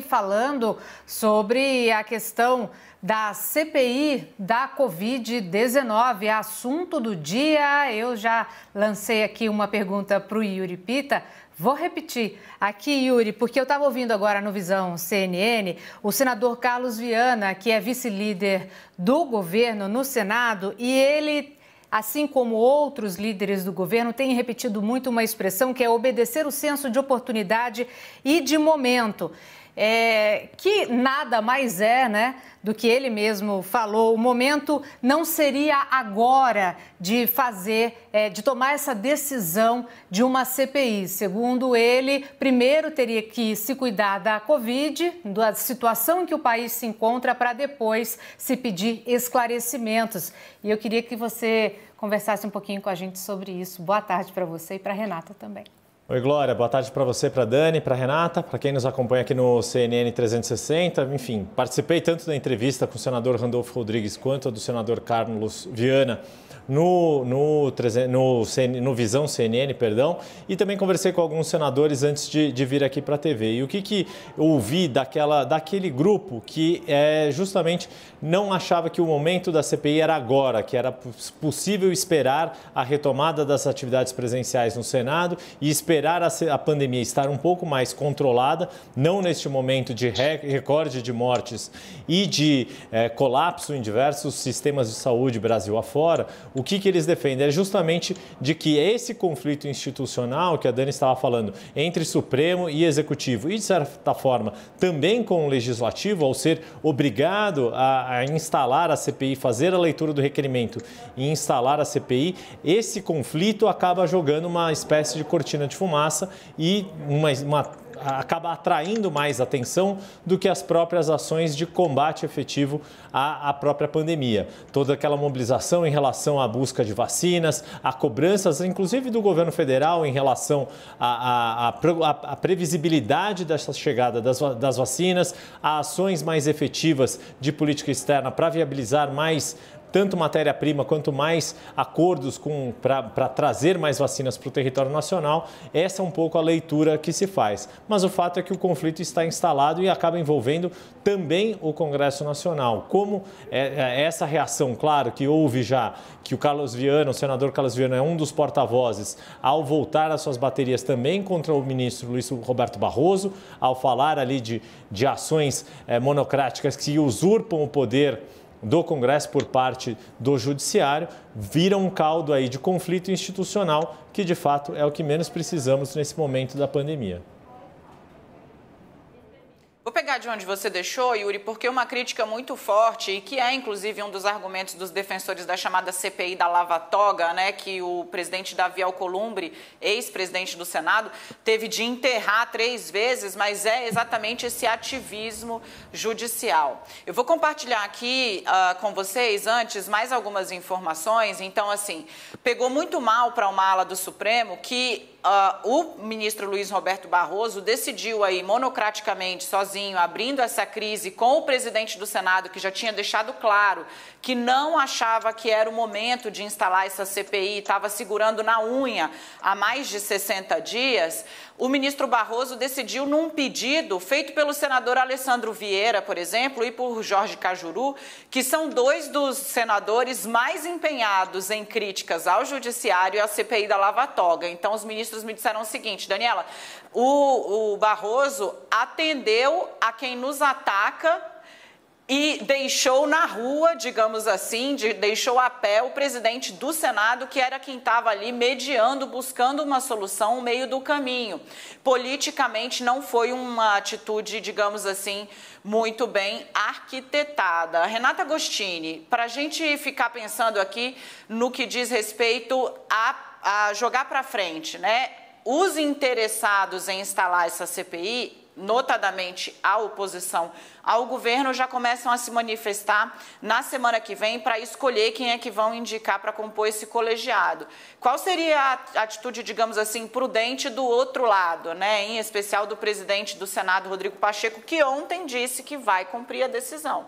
falando sobre a questão da CPI da Covid-19, assunto do dia. Eu já lancei aqui uma pergunta para o Yuri Pita. Vou repetir aqui, Yuri, porque eu estava ouvindo agora no Visão CNN o senador Carlos Viana, que é vice-líder do governo no Senado, e ele, assim como outros líderes do governo, tem repetido muito uma expressão que é obedecer o senso de oportunidade e de momento. Que nada mais é, né, do que ele mesmo falou. O momento não seria agora de de tomar essa decisão de uma CPI. Segundo ele, primeiro teria que se cuidar da Covid, da situação em que o país se encontra, para depois se pedir esclarecimentos. E eu queria que você conversasse um pouquinho com a gente sobre isso. Boa tarde para você e para a Renata também. Oi, Glória. Boa tarde para você, para a Dani, para a Renata, para quem nos acompanha aqui no CNN 360. Enfim, participei tanto da entrevista com o senador Randolfo Rodrigues quanto a do senador Carlos Viana no Visão CNN, perdão, e também conversei com alguns senadores antes de vir aqui para a TV. E o que ouvi daquele grupo que justamente não achava que o momento da CPI era agora, que era possível esperar a retomada das atividades presenciais no Senado e esperar a pandemia estar um pouco mais controlada, não neste momento de recorde de mortes e de colapso em diversos sistemas de saúde Brasil afora. O que eles defendem é justamente de que esse conflito institucional que a Dani estava falando entre Supremo e Executivo e, de certa forma, também com o Legislativo, ao ser obrigado a instalar a CPI, fazer a leitura do requerimento e instalar a CPI, esse conflito acaba jogando uma espécie de cortina de fumaça e acaba atraindo mais atenção do que as próprias ações de combate efetivo à própria pandemia. Toda aquela mobilização em relação à busca de vacinas, a cobranças, inclusive do governo federal, em relação à previsibilidade dessa chegada das vacinas, a ações mais efetivas de política externa para viabilizar mais tanto matéria-prima quanto mais acordos para trazer mais vacinas para o território nacional. Essa é um pouco a leitura que se faz. Mas o fato é que o conflito está instalado e acaba envolvendo também o Congresso Nacional. Como essa reação, claro, que houve já, que o senador Carlos Viana é um dos porta-vozes, ao voltar às suas baterias também contra o ministro Luiz Roberto Barroso, ao falar ali de ações monocráticas que usurpam o poder do Congresso por parte do Judiciário, vira um caldo aí de conflito institucional que, de fato, é o que menos precisamos nesse momento da pandemia. Vou pegar de onde você deixou, Yuri, porque uma crítica muito forte, e que é inclusive um dos argumentos dos defensores da chamada CPI da Lava Toga, né, que o presidente Davi Alcolumbre, ex-presidente do Senado, teve de enterrar 3 vezes, mas é exatamente esse ativismo judicial. Eu vou compartilhar aqui com vocês, antes, mais algumas informações. Então, assim, pegou muito mal para uma ala do Supremo que o ministro Luiz Roberto Barroso decidiu aí monocraticamente, sozinho, abrindo essa crise com o presidente do Senado, que já tinha deixado claro que não achava que era o momento de instalar essa CPI, estava segurando na unha há mais de 60 dias. O ministro Barroso decidiu, num pedido feito pelo senador Alessandro Vieira, por exemplo, e por Jorge Cajuru, que são 2 dos senadores mais empenhados em críticas ao Judiciário e à CPI da Lava Toga. Então, os ministros me disseram o seguinte: Daniela, o Barroso atendeu a quem nos ataca e deixou na rua, digamos assim, deixou a pé o presidente do Senado, que era quem estava ali mediando, buscando uma solução no meio do caminho. Politicamente não foi uma atitude, digamos assim, muito bem arquitetada. Renata Agostini, para a gente ficar pensando aqui no que diz respeito a jogar para frente, né? Os interessados em instalar essa CPI, notadamente a oposição ao governo, já começam a se manifestar na semana que vem para escolher quem é que vão indicar para compor esse colegiado. Qual seria a atitude, digamos assim, prudente do outro lado, né? Em especial do presidente do Senado, Rodrigo Pacheco, que ontem disse que vai cumprir a decisão?